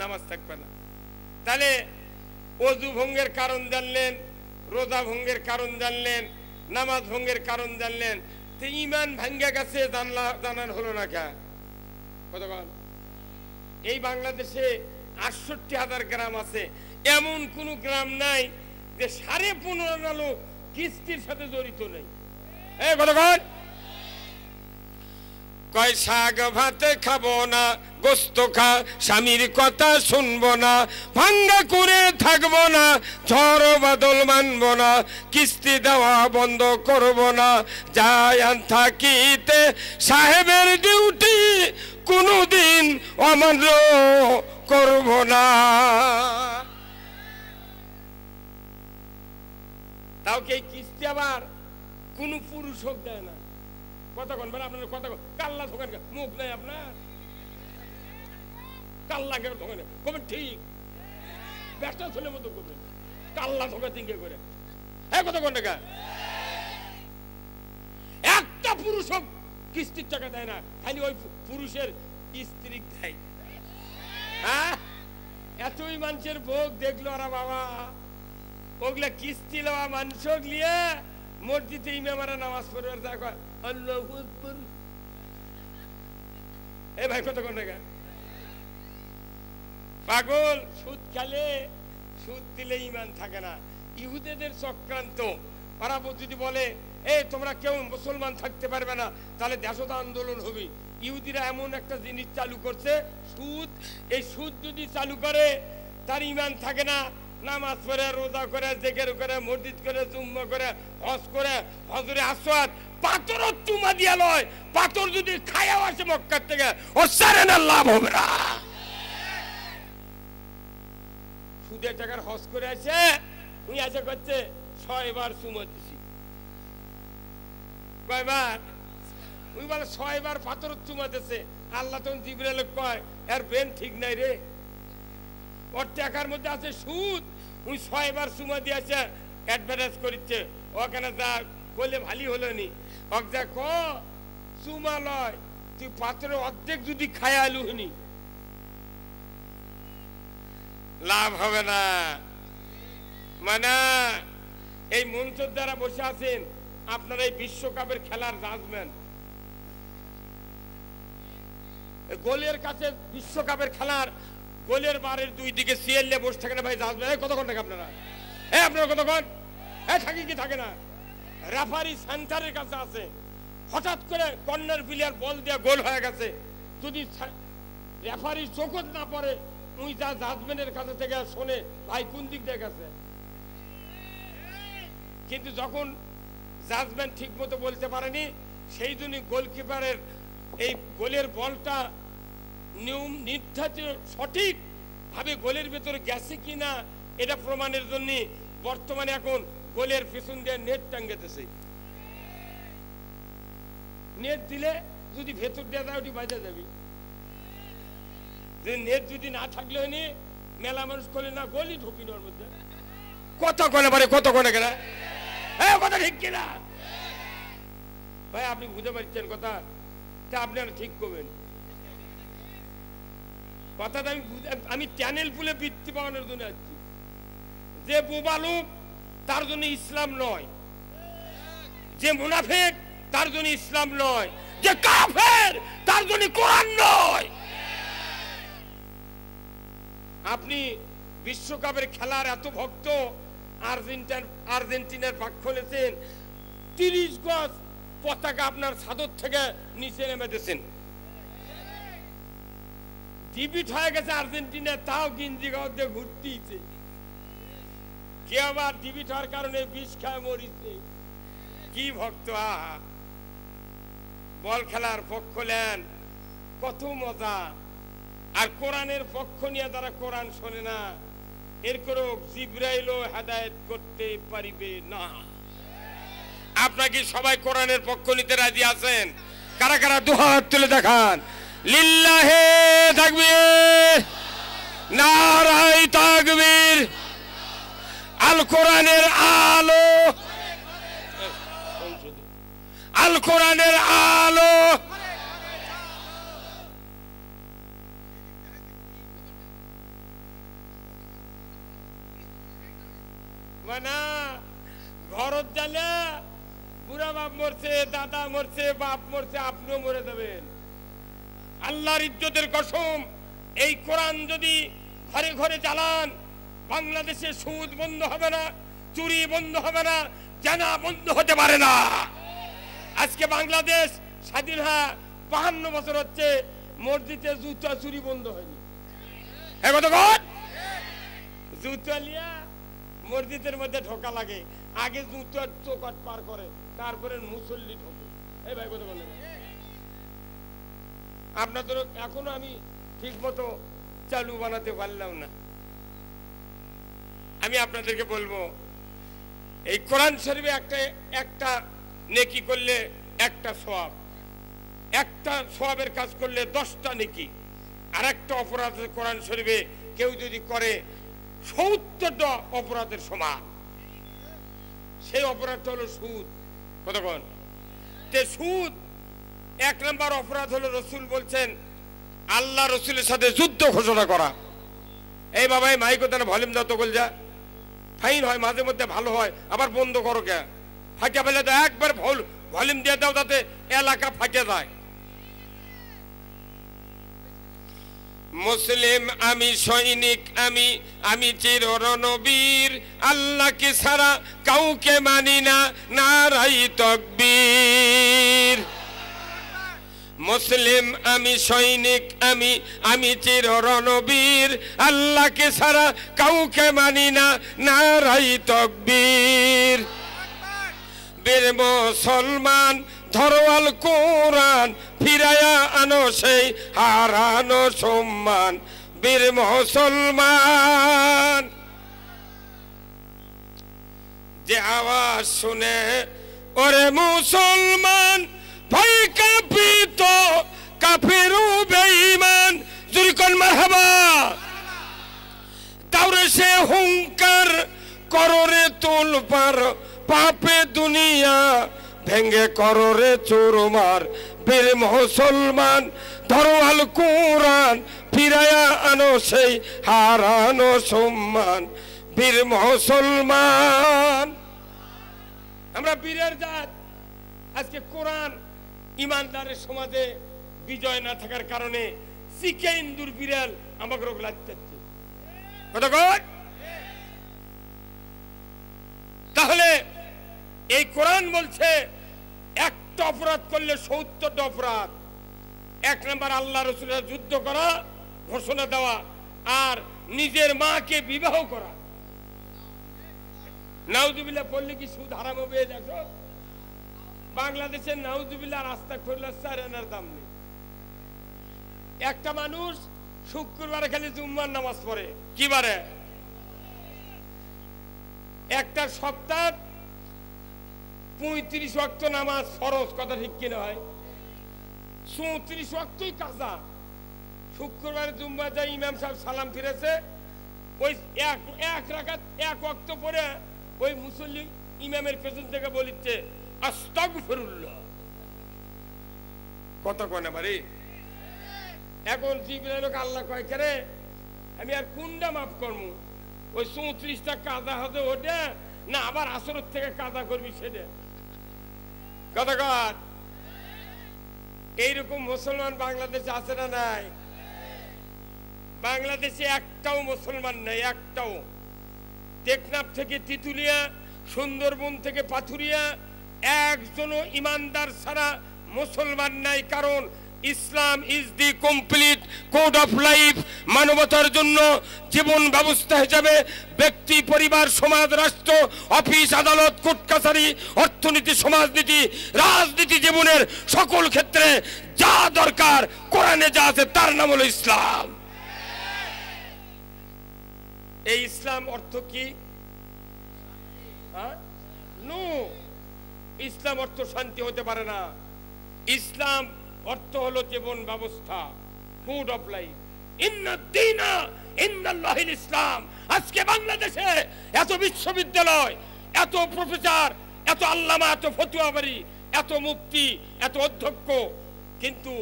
নামাজ থাকবে না। তাহলে ওযু ভঙ্গের কারণ জানলেন, রোজা ভঙ্গের কারণ জানলেন, নামাজ ভঙ্গের কারণ জানলেন, তো ঈমান ভাঙ্গা গেছে জানার হলো না কে? কতক্ষণ? এই বাংলাদেশে ৬৮,০০০ গ্রাম আছে, এমন কোন গ্রাম নাই যে 15.5 লোক কিস্তির সাথে জড়িত নেই। কতক্ষণ? কয় শাক ভাত খাবো না, গোস্ত খা, স্বামীর কথা শুনবো না, ভাঙ্গা করে থাকবো না, ঝড় বাদল মানবো না, কিস্তি দেওয়া বন্ধ করবো না, যাই থাকিতে সাহেবের ডিউটি কোনদিন অমান্য করবো না। তাও কি কিস্তি আবার কোন পুরুষ হোক দেয় না? কতক্ষণ বলে আপনার কথা কাল্লা ধোকান মুখ নাই আপনার, কাল্লা কেন ধোকানে কবেন? ঠিক ব্যস্ত ছেলের মতো করবেন, কাল্লা ধোকা তিনকে করে। হ্যাঁ কতক্ষণ টাকা? একটা পুরুষ হোক কিস্তির টাকা দেয় না, খালি ওই পুরুষের স্ত্রী দেয়। হ্যাঁ এতই মানুষের ভোগ দেখলো ওরা বাবা, ওগুলা কিস্তি লওয়া মানুষ নিয়ে মসজিদে ইমামরা নামাজ পড়বার দেখো আল্লাহু আকবার। এ ভাই কতক্ষণ টাকা? পাগল সুদ খেলে, সুদ দিলে ইমান থাকে না। ইহুদিদের চক্রান্ত, ওরা যদি বলে তোমরা কেউ মুসলমান থাকতে পারবে না, তাহলে দেশত আন্দোলন হবে। ইহুদিরা এমন একটা জিনিস চালু করছে সুদ, এই সুদ যদি চালু করে তার ইমান থাকে না, নামাজ পড়ে, রোজা করে, জিকির করে, মসজিদ করে, জুম্মা করে, হজ করে, হজরে আসওয়াদ পাথর চুমা দিয়া লয়, পাথর যদি খায়াও আসে মক্কার থেকে ওর সারেনার লাভ হবে না। সুদের টাকার হজ করে আসে, উনি আসে করছে 6 বার চুমা দিছি। কয়বার? উনি বলে 6 বার পাথর চুমা দিছে। আল্লাহ তখন জিবরাইল কয় এর ব্রেন ঠিক নাই রে, ওর টাকার মধ্যে আছে সুদ, উনি 6 বার চুমা দিয়েছে, অ্যাডভার্টাইজ করছে। ওখানে যা বলে ভালো হলো নি, ওক যা ক চুমা লয়, তুই পাথরের অর্ধেক যদি খায় আলু হনি লাভ হবে না। মানে এই মঞ্চের দ্বারা বসে আছেন আপনারা এই বিশ্বকাপের খেলার জাজমেন্ট, গোলের কাছে বিশ্বকাপের খেলার গোলের বারের দুই দিকে সিএলএ বসে থাকে না ভাই জাজমেন্ট। কতক্ষণ থাকে আপনারা? আপনারা কতক্ষণ? থাকি কি থাকে না? রেফারি সেন্টারের কাছে আছে, হঠাৎ করে কর্নার প্লেয়ার বল দিয়ে গোল হয়ে গেছে, যদি রেফারি চোখত না পড়ে উনি যা জাজমেন্টের কাছে থেকে শোনে ভাই কোন দিক দিয়ে গেছে। কিন্তু যখন জাজমেন্ট ঠিক মতো বলতে পারেনি, সেই জন্য গোলকিপারের এই গোলের বলটা নিয়ম নির্ধারিত সঠিক ভাবে গোলের ভেতরে গেছে কিনা এটা প্রমাণের জন্য বর্তমানে এখন গোলের পিছন দিয়ে নেট টাঙ্গাতেছে। নেট দিলে যদি ভেতর দিয়ে যায় ওটি বাজা যাবে, নেট যদি না থাকলে হয়নি মেলা মানুষ করলে না গোলই ঢুকি ওর মধ্যে। কত কোনে পারে, কত কোনে কেনা কথা ঠিক কিনা ভাই? আপনি বুঝতে পারছেন কথা? আপনারা ঠিক করবেন কথাটা। আমি চ্যানেল ফুলে বৃত্তি পাওয়ানোর জন্য আসছি। যে বোবা লোক তার জন্য ইসলাম নয়, যে মুনাফিক তার জন্য ইসলাম নয়, যে কাফের তার জন্য কোরআন নয়। আপনি বিশ্বকাপের খেলার এত ভক্ত, আর্জেন্টিনার পক্ষ নিয়েছেন, 30 গজ পতাকা আপনার ছাদর থেকে নিচে নেমে দিয়েছেন, ডিবিট হয়ে গেছে আর্জেন্টিনা, তাও গিঞ্জি গাঁও দিয়ে ঘুরতেইছে। কে আবার ডিবিট হওয়ার কারণে বিষ খায় মরিছে। কি ভক্ত! আহা, বল খেলার পক্ষ নেন, কত মজা। আর কোরআনের পক্ষ নিয়ে যারা কোরআন শোনে না, এর করে জিবরাইলও হেদায়েত করতে পারিবে না। আপনাকে সবাই কোরআনের পক্ষ নিতে রাজি আছেন? কারা কারা দুহাত তুলে দেখান। লিল্লাহে তাকবীর, নারায়ে তাকবীর। আল কোরআনের আলো, আল কোরআনের আলো। না ঘরত জালে বুড়া বাপ মরছে, দাদা মরছে, বাপ মরছে, আপনিও মরে যাবেন। আল্লাহর ইজ্জতের কসম, এই কোরআন যদি ঘরে ঘরে চালান, বাংলাদেশে সুদ বন্ধ হবে না, চুরি বন্ধ হবে না, জানা বন্ধ হতে পারে না। আজকে বাংলাদেশ স্বাধীন হয় 52 বছর হচ্ছে, মসজিদে জুতা চুরি বন্ধ হয়নি। জুতা লিয়া মসজিদের মধ্যে ঢোকা লাগে, আগে জুতার চৌকাট পার করে, তারপরে মুসল্লি ঢোকে। এই ভাই কথা বলেন, আপনাদের এখনো আমি ঠিক মতো চালু বানাতে পারলাম না। আমি আপনাদেরকে বলবো, এই কোরআন শরীফে একটা নেকি করলে একটা সওয়াব, একটা সওয়াবের কাজ করলে 10টা নেকি। আর একটা অপরাধ কোরআন শরীফে কেউ যদি করে 70টা অপরাধের সমান। সেই অপরাধটা হলো সুদ। কতক্ষণ সুদ 1 নম্বর অপরাধ হলো, রসুল বলছেন আল্লাহ রসুলের সাথে যুদ্ধ ঘোষণা করা। এই বাবা এই মাইক ওখানে ভলিউম দাও তো, বল যা ফাইন হয় মাঝে মধ্যে, ভালো হয়, আবার বন্ধ করো কে, ফাটিয়া ফেলে দাও, একবার ভলিউম দিয়ে দাও যাতে এলাকা ফাটিয়ে যায়। মুসলিম আমি, সৈনিক আমি, আমি চির রণবীর, আল্লাহকে ছাড়া কাউকে মানি না, নারাই তাকবীর। মুসলিম আমি, সৈনিক আমি, আমি চির রণবীর, আল্লাহকে ছাড়া কাউকে মানি না, নারাই তাকবীর। বীর মুসলমান ধরওয়াল কোরআন, ফিরায়া আনো সেই হারানো সম্মান। বীর মুসলমান যে আওয়াজ শুনে ওরে মুসলমান, ভয় কাঁপিত কাফির বেঈমান। জোরে কোন মারহাবা। তাওরে সে হুঙ্কার কররে তোলপার, পাপে দুনিয়া ভেঙ্গে কররে চুরমার। বীর মুসলমান ধরওয়াল কোরআন, ফিরায়া আনো সেই হারানো সম্মান। বীর মুসলমান আমরা বীরের জাত। আজকে কোরআন ইমানদারের সমাজে বিজয় না থাকার কারণে শিখে ইন্দুর বিড়াল আমাকে রোগ লাগতে। তাহলে এই কোরআন বলছে একটা অপরাধ করলে 70টা অপরাধ। 1 নম্বর আল্লাহ রসুলের যুদ্ধ করা, ঘোষণা দেওয়া, আর নিজের মাকে বিবাহ করা। নাউজুবিল্লাহ পড়লে কি সুদ হারাম হবে? দেখো বাংলাদেশের নাউজুবিল্লাহ রাস্তা খুললে 4 আনার দাম নেই। একটা মানুষ শুক্রবারে খালি জুম্মার নামাজ পড়ে, কি বারে? একটা সপ্তাহ 35 ওয়াক্ত নামাজ ফরজ, কথা ঠিক কিনা হয়? 34 ওয়াক্তই কাজা। শুক্রবারে জুম্মা যায়, ইমাম সাহেব সালাম ফিরেছে, ওই এক রাকাত 1 ওয়াক্ত পরে ওই মুসল্লি ইমামের পেছন থেকে বলিচ্ছে আস্তাগফিরুল্লাহ। কথা কয় না বাড়ি। এখন জিবরাইল আল্লাহ কয় করে আমি আর কোনটা মাফ করবো? ওই 34টা কাজা হবে ওটা, না আবার আসরের থেকে কাজা করবি সেটা? কথা কর। এইরকম মুসলমান বাংলাদেশে আছে না নাই? বাংলাদেশে একটাও মুসলমান নাই, একটাও। টেকনাফ থেকে তিতুলিয়া, সুন্দরবন থেকে পাথুরিয়া, একজনও ইমানদার ছাড়া মুসলমান নাই। কারণ Islam is the complete code of life. মানবতার জন্য জীবন ব্যবস্থা হিসাবে ব্যক্তি, পরিবার, সমাজ, রাষ্ট্র, অফিস, আদালত, কোর্ট কাছারি, অর্থনীতি, সমাজনীতি, রাজনীতি, জীবনের সকল ক্ষেত্রে যা দরকার কোরআনে যা আছে তার নাম হলো ইসলাম। এই ইসলাম অর্থ কি? নো, ইসলাম অর্থ শান্তি হতে পারে না। ইসলাম অর্থ হলো জীবন ব্যবস্থা, কোড অফ লাইফ। ইন্নাদ-দীনা ইনদাল্লাহিল ইসলাম। আজকে বাংলাদেশে এত বিশ্ববিদ্যালয়, এত প্রফেসর, এত আল্লামা, এত ফতুয়াবাড়ি, এত মুফতি, এত অধ্যক্ষ, কিন্তু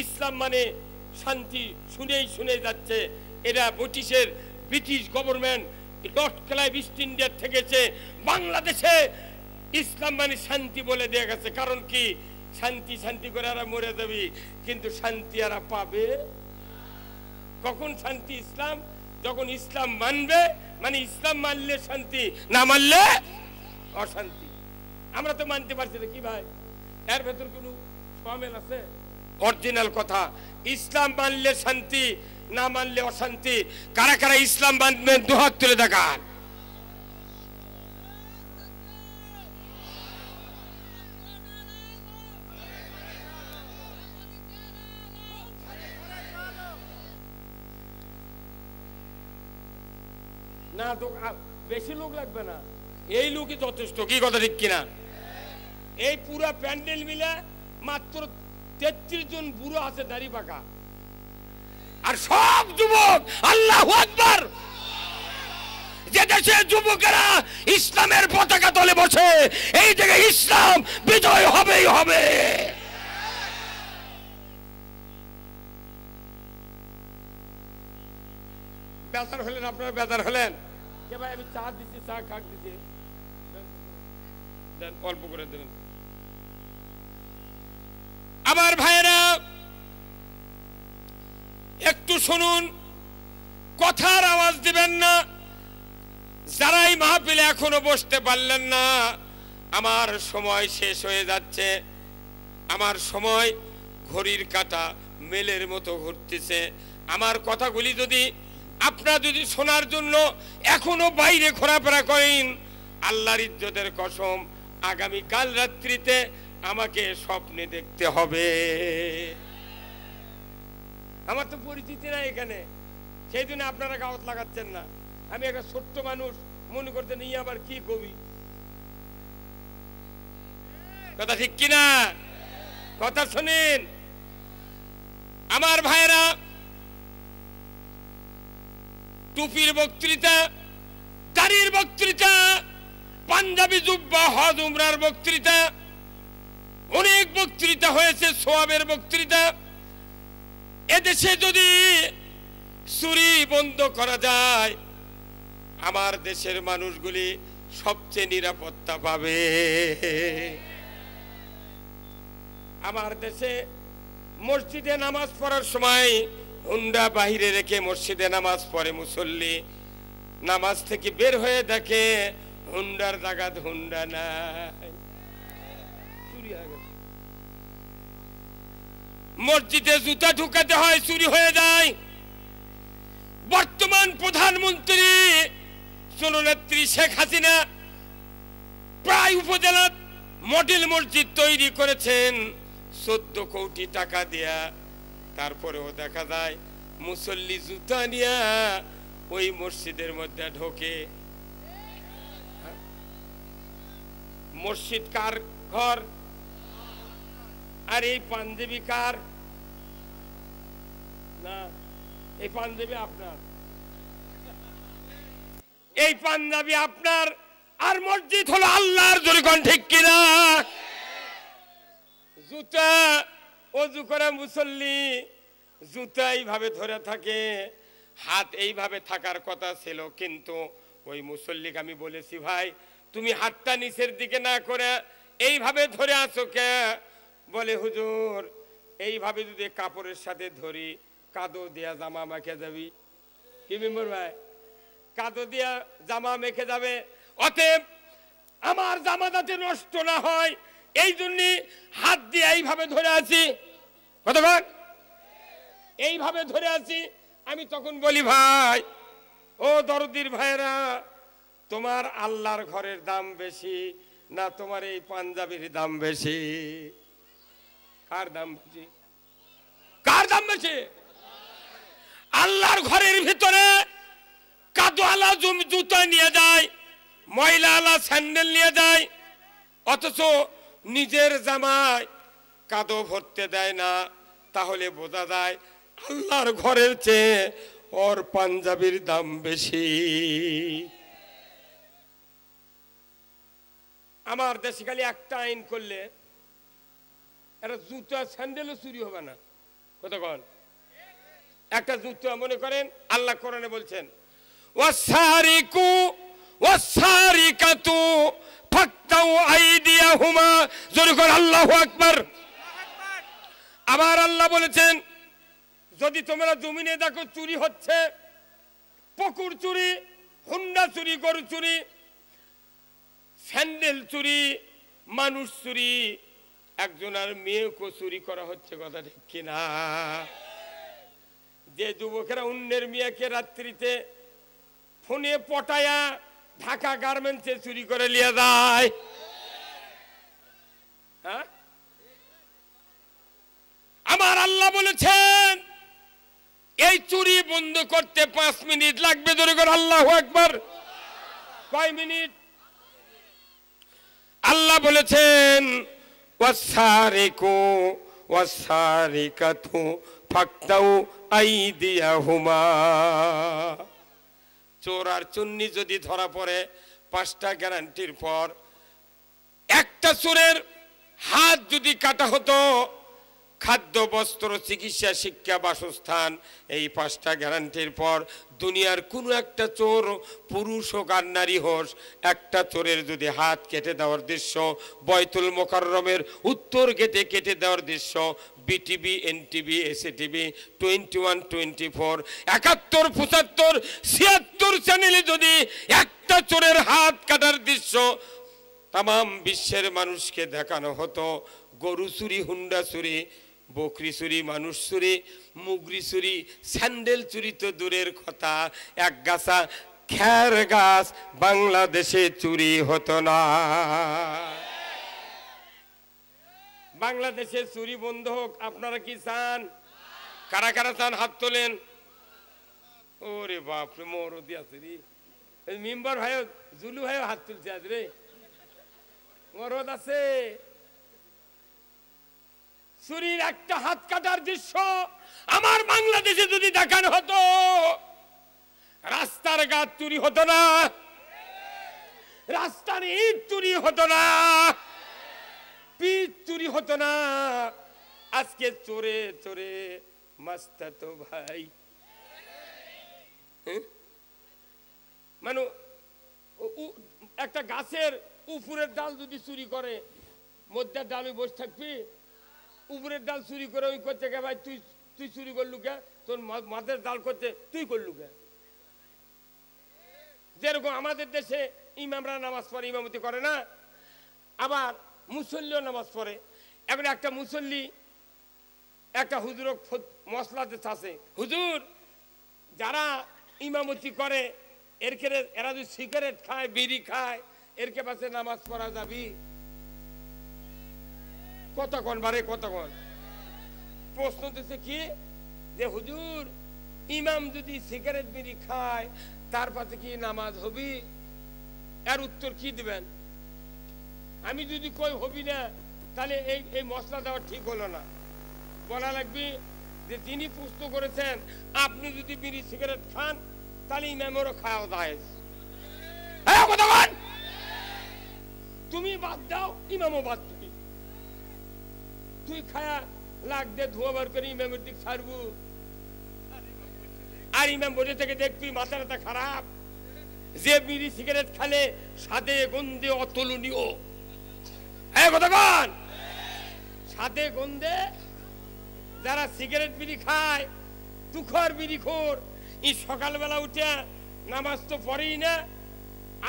ইসলাম মানে শান্তি শুনেই যাচ্ছে। এরা British government Lord Clive east ইন্ডিয়ার থেকেছে বাংলাদেশে ইসলাম মানে শান্তি বলে দিয়ে গেছে। কারণ কি, শান্তি শান্তি করে এরা মরে যাবে, কিন্তু শান্তি এরা পাবে কখন? শান্তি ইসলাম যখন ইসলাম মানবে, মানে ইসলাম মানলে শান্তি, না মানলে অশান্তি। আমরা তো মানতে পারছি না, কি ভাই এর ভেতর কোনো সমেল আছে? অরিজিনাল কথা, ইসলাম মানলে শান্তি, না মানলে অশান্তি। কারা কারা ইসলাম মানবেন দুহাত তুলে দেখান। না তো বেশি লোক লাগবে না, এই লোকই যথেষ্ট। কি কথা ঠিক কিনা? এই পুরা প্যান্ডেল মিলে মাত্র 33 জন বুড়ো আছে দাড়ি পাকা, আর সব যুবক। আল্লাহু আকবার। যে দেশে যুবকেরা ইসলামের পতাকা তলে বসে, এই জায়গায় ইসলাম বিজয় হবেই হবে। বেজার হলেন আপনারা, বেজার হলেন কে ভাই? আমি চা দিচ্ছি, চা খাক দিচ্ছি, অল্প করে দেবেন। আমার ভাইয়েরা একটু শুনুন, কথার আওয়াজ দিবেন না। যারা এই মাহফিলে এখনো বসতে পারলেন না, আমার সময় শেষ হয়ে যাচ্ছে। আমার সময় ঘড়ির কাঁটা মেলের মতো ঘুরতেছে। আমার কথাগুলি যদি আপনারা যদি শোনার জন্য এখনো বাইরে ঘোরাফেরা করেন, আল্লাহর ইজ্জতের কসম, আগামী কাল রাত্রিতে আমাকে স্বপ্নে দেখতে হবে। আমার তো পরিচিতি নাই এখানে, সেই জন্য আপনারা গাওয়াত লাগাচ্ছেন না। আমি একটা ছোট্ট মানুষ, মনে করতে নেই আবার কি কবি। কথা ঠিক কিনা? কথা শোনেন আমার ভাইয়েরা। টুপির বক্তৃতা, দাড়ির বক্তৃতা, পাঞ্জাবি জুব্বা, হজ উমরার বক্তৃতা, অনেক বক্তৃতা হয়েছে, সোয়াবের বক্তৃতা। এদেশে যদি চুরি বন্ধ করা যায়, আমার দেশের মানুষগুলি সবচেয়ে নিরাপত্তা পাবে। আমার দেশে মসজিদে নামাজ পড়ার সময় হুন্ডা বাহিরে রেখে মসজিদে নামাজ পড়ে মুসল্লি, নামাজ থেকে বের হয়ে দেখে হুন্ডার জায়গায় হুন্ডা নাই, চুরি হয়ে গেছে। মসজিদে জুতা ঢুকাতে হয়, চুরি হয়ে যায়। বর্তমান প্রধানমন্ত্রী জননেত্রী শেখ হাসিনা প্রায় উপজেলা মডেল মসজিদ তৈরি করেছেন 14 কোটি টাকা দিয়া। তারপরেও দেখা যায় মুসল্লি জুতা নিয়া ওই মসজিদের মধ্যে ঢোকে। মসজিদ কার ঘর? আর এই পাঞ্জাবি কার? না, এই পাঞ্জাবি আপনার, এই পাঞ্জাবি আপনার, আর মসজিদ হলো আল্লাহর। জোরে ঠিক কিনা? জুতা অজু করে মুসল্লি জুতা এইভাবে ধরে থাকে, হাত এইভাবে থাকার কথা ছিল, কিন্তু ওই মুসল্লিকে আমি বলেছি, ভাই তুমি হাতটা নিচের দিকে না করে এইভাবে ধরে আছো কে? বলে হুজুর এইভাবে যদি কাপড়ের সাথে ধরি কাদো দিয়া জামা মেখে যাবি। কি মেম্বর ভাই? কাদো দিয়া জামা মেখে যাবে। অতএব আমার জামা যাতে নষ্ট না হয় এই জন্য হাত দিয়ে এইভাবে ধরে আছি। কতক্ষণ এইভাবে ধরে আছি। আমি তখন বলি, ভাই ও দরদির ভাইরা, তোমার আল্লাহর ঘরের দাম বেশি না তোমার এই পাঞ্জাবির দাম বেশি? কার দাম বেশি? কার দাম বেশি? আল্লাহর ঘরের ভিতরে কাদোয়ালা জুতা নিয়ে যায়, ময়লাওয়ালা স্যান্ডেল নিয়ে যায়, অথচ নিজের জামায় কাদো ভরতে দেয় না। তাহলে বোঝা যায় আল্লাহর ঘরের চেয়ে ওর পাঞ্জাবির দাম বেশি। আমার দেশে খালি একটা আইন করলে একটা জুতা স্যান্ডেলও চুরি হবে না। কতক্ষণ একটা জুতা, মনে করেন আল্লাহ কোরআনে বলছেন ওয়াসারিকু ওয়াসারিকাতু ফাকতাউ আইদিয়াহুমা, জোরে করে আল্লাহু আকবার। আবার আল্লাহ বলেছেন, যদি তোমরা জমিনে দেখো চুরি হচ্ছে, পুকুর চুরি, হুন্ডা চুরি, গরু চুরি, স্যান্ডেল চুরি, মানুষ চুরি, একজনের মেয়েকে চুরি করা হচ্ছে, কথা ঠিক কিনা? যে যুবকেরা অন্যের মেয়েকে রাত্রিতে ফোনে পটায়া ঢাকা গার্মেন্টসে চুরি করে নিয়ে যায়, হ্যাঁ? আমার আল্লাহ বলেছেন এই চুরি বন্ধ করতে 5 মিনিট লাগবে, ধরে করে আল্লাহু আকবার। কয় মিনিট? আল্লাহ বলেছেন ওয়াসারিকু ওয়াসারিকাতু ফাকতাউ আইদিয়াহুমা। চোর আর চুন্নি যদি ধরা পড়ে 5টা গ্যারান্টির পর একটা চোরের হাত যদি কাটা হতো, খাদ্য, বস্ত্র, চিকিৎসা, শিক্ষা, বাসস্থান, এই 5টা গ্যারান্টির পর দুনিয়ার কোনো একটা চোর, পুরুষ হোক আর নারী হোক, একটা চোরের যদি হাত কেটে দেওয়ার দৃশ্য, বয়তুল মোকাররমের উত্তর গেটে কেটে দেওয়ার দৃশ্য, বিটিভি, এনটিভি, এসএটিভি, 21, 24, 71, 75, 76 চ্যানেলে যদি একটা চোরের হাত কাটার দৃশ্য তাম বিশ্বের মানুষকে দেখানো হতো, গরু চুরি, হুন্ডা চুরি, বকরি চুরি, মানুষ চুরি, মুগরি চুরি, স্যান্ডেল চুরি তো দূরের কথা, এক গাছা খের গাছ বাংলাদেশে চুরি হতো না। বাংলাদেশে চুরি বন্ধ হোক, আপনারা কি চান? কারা কারা চান হাত তোলেন? ওরে বাপরে, মরদি আছে রে, মেম্বার ভাই, জুলু ভাই হাত তুলছে আজ রে, মরদ আছে। চুরির একটা হাত কাটার দৃশ্য আমার বাংলাদেশে যদি দেখানো হতো, রাস্তার গাছ চুরি হতো না, রাস্তার ইট চুরি হতো না, পিচ চুরি হতো না। আজকে চোরে চোরে মাস্তাতো ভাই, মানে একটা গাছের উপরের ডাল যদি চুরি করে, মধ্যে ডালে বসে থাকবি, উপরের ডাল চুরি করে ওই করতে গে, ভাই তুই তুই চুরি করলু কে, তোর মাথার ডাল করতে তুই করলু কে। যেরকম আমাদের দেশে ইমামরা নামাজ পড়ে, ইমামতি করে না, আবার মুসল্লিও নামাজ পড়ে। এখন একটা মুসল্লি একটা হুজুর মশলাতে চাষে, হুজুর যারা ইমামতি করে এরা যদি সিগারেট খায়, বিড়ি খায়, এরকে পাশে নামাজ পড়া যাবি? কতক্ষণ বারে কতক্ষণ প্রশ্ন দিচ্ছে কি যে হুজুর ইমাম যদি সিগারেট বিড়ি খায় তার পাশে কি নামাজ হবি? এর উত্তর কি দিবেন? আমি যদি কই হবি না, তাহলে এই মশলা দেওয়া ঠিক হলো না। বলা লাগবে যে তিনি প্রশ্ন করেছেন, আপনি যদি বিড়ি সিগারেট খান তাহলে ইমামেরও খাওয়া যায়। তুমি বাদ দাও, ইমামও বাদ দিবি। তুই খায়া লাগ দিয়ে ধোয়া বার করে ইমামের দিক ছাড়বু, আর ইমাম বসে থেকে দেখবি মাথাটা খারাপ, যে বিড়ি সিগারেট খালে স্বাদে গন্ধে অতুলনীয়। স্বাদে গন্ধে যারা সিগারেট বিড়ি খায়, তুখর বিড়ি খোর, এই সকালবেলা উঠে নামাজ তো পড়েই না,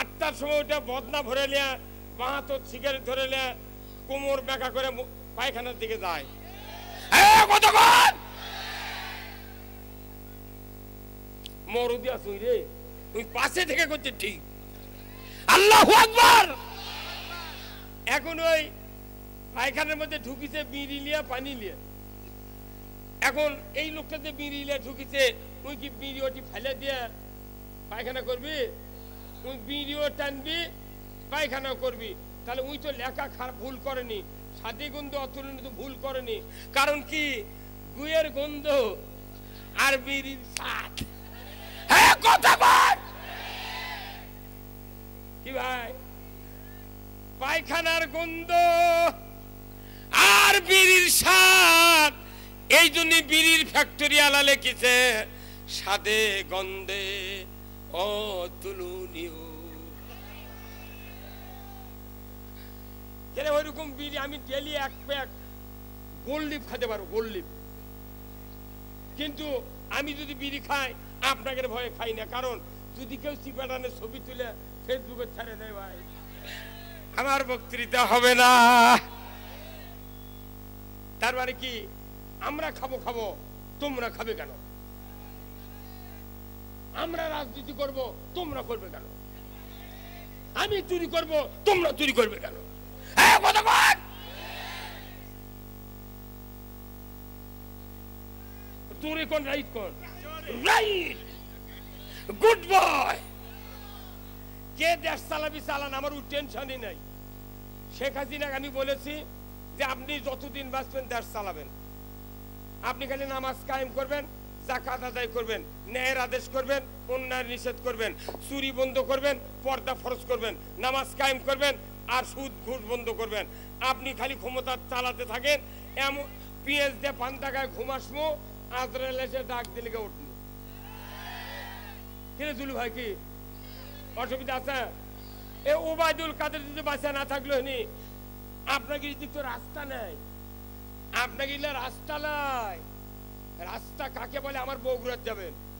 8টার সময় উঠে বদনা ভরে লিয়া, বাঁ সিগারেট ধরে লিয়া, কোমর বেঁকা করে পায়খানার দিকে যায়। মরদি আসুই রে, ওই পাশে থেকে করছে ঠিক। আল্লাহু আকবার। এখন ওই পায়খানার মধ্যে ঢুকিছে বিড়ি লিয়া, পানি লিয়া। এখন এই লোকটা যে বিড়ি লিয়া ঢুকিছে, ওই কি বিড়ি ওটি ফেলে দিয়ে পায়খানা করবি? ওই বিড়িও টানবি, পায়খানা করবি। তাহলে ওই তো লেখা খারাপ, ভুল করেনি, স্বাদে গন্ধ অতুলনীয় ভুল করেনি। কারণ কি, গুয়ের গন্ধ আর বিড়ির স্বাদ। হ্যাঁ কথা বল কি ভাই? পায়খানার গন্ধ আর বিড়ির স্বাদ। এই জন্য বিড়ির ফ্যাক্টরি আলা লিখেছে, স্বাদে গন্ধে অতুলনীয়। ওইরকম বিড়ি আমি ডেলি এক প্যাক গোল্ড লিফ খেতে পারো, গোল্ড লিফ। কিন্তু আমি যদি বিড়ি খাই আপনাকে ভয়ে খাই না, কারণ যদি কেউ সিপাটানের ছবি তুলে ফেসবুকে ছেড়ে দেয় ভাই, আমার বক্তৃতা হবে না। তার মানে কি, আমরা খাবো খাবো, তোমরা খাবে কেন? আমরা রাজনীতি করব, তোমরা করবে কেন? আমি চুরি করব, তোমরা চুরি করবে কেন? চুরি কোন, রাইট কোন? Right, good boy. কে দেশ চালাবি চালান, আমার টেনশনই নাই। শেখ হাসিনাকে আমি বলেছি যে আপনি যতদিন বাঁচবেন দেশ চালাবেন, আপনি খালি নামাজ কায়েম করবেন, যাকাত আদায় করবেন, ন্যায়ের আদেশ করবেন, অন্যায় নিষেধ করবেন, চুরি বন্ধ করবেন, পর্দা ফরজ করবেন, নামাজ কায়েম করবেন, আর সুদ ঘুষ বন্ধ করবেন। আপনি খালি ক্ষমতা চালাতে থাকেন। এমন পিএস দিয়ে পান্তা গায়ে ঘুমাসমো, আজরাইল এসে ডাক দিলে উঠল। কিরে দুলু ভাই, কি অসুবিধা আছে? এ ওবায়দুল কাদের যদি বাঁচা না থাকলো নি, আপনাকে তো রাস্তা নাই, আপনাকে রাস্তা নাই। রাস্তা কাকে বলে? আমার বগুড়ার যাবেন,